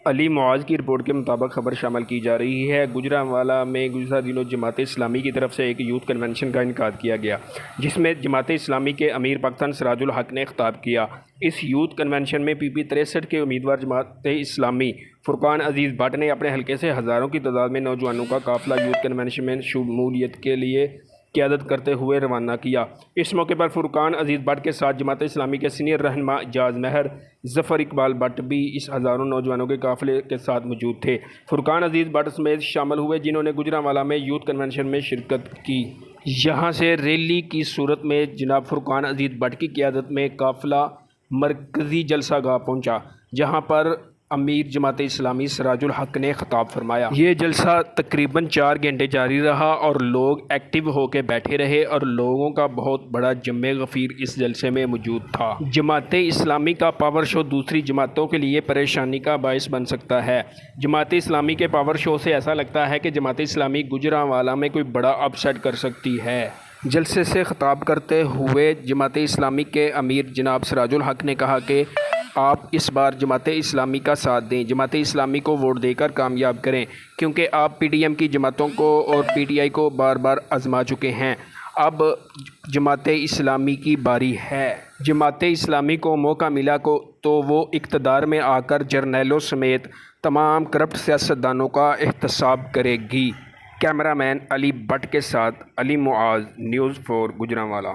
علی معاذ کی رپورٹ کے مطابق خبر شامل کی جا رہی ہے۔ گوجرانوالہ میں گزشتہ دنوں جماعت اسلامی کی طرف سے ایک یوتھ کنونشن کا انعقاد کیا گیا، جس میں جماعت اسلامی کے امیر پاکستان سراج الحق نے خطاب کیا۔ اس یوتھ کنونشن میں پی 63 کے امیدوار جماعت اسلامی فرقان عزیز بٹ نے اپنے حلقے سے ہزاروں کی تعداد میں نوجوانوں کا قافلہ یوتھ کنونشن میں شمولیت کے لیے قیادت کرتے ہوئے روانہ کیا۔ اس موقع پر فرقان عزیز بٹ کے ساتھ جماعت اسلامی کے سینئر رہنما اعجاز مہر ظفر اقبال بٹ بھی اس ہزاروں نوجوانوں کے قافلے کے ساتھ موجود تھے۔ فرقان عزیز بٹ سمیت شامل ہوئے، جنہوں نے گوجرانوالہ میں یوتھ کنونشن میں شرکت کی۔ یہاں سے ریلی کی صورت میں جناب فرقان عزیز بٹ کی قیادت میں قافلہ مرکزی جلسہ گاہ پہنچا، جہاں پر امیر جماعت اسلامی سراج الحق نے خطاب فرمایا۔ یہ جلسہ تقریباً 4 گھنٹے جاری رہا اور لوگ ایکٹیو ہو کے بیٹھے رہے اور لوگوں کا بہت بڑا جمع غفیر اس جلسے میں موجود تھا۔ جماعت اسلامی کا پاور شو دوسری جماعتوں کے لیے پریشانی کا باعث بن سکتا ہے۔ جماعت اسلامی کے پاور شو سے ایسا لگتا ہے کہ جماعت اسلامی گوجرانوالہ میں کوئی بڑا اپ سیٹ کر سکتی ہے۔ جلسے سے خطاب کرتے ہوئے جماعت اسلامی کے امیر جناب سراج الحق نے کہا کہ آپ اس بار جماعت اسلامی کا ساتھ دیں، جماعت اسلامی کو ووٹ دے کر کامیاب کریں، کیونکہ آپ پی ڈی ایم کی جماعتوں کو اور پی ٹی آئی کو بار بار آزما چکے ہیں۔ اب جماعت اسلامی کی باری ہے۔ جماعت اسلامی کو موقع ملا تو وہ اقتدار میں آ کر جرنیلوں سمیت تمام کرپٹ سیاستدانوں کا احتساب کرے گی۔ کیمرہ مین علی بٹ کے ساتھ علی معاذ، نیوز 4 گوجرانوالہ۔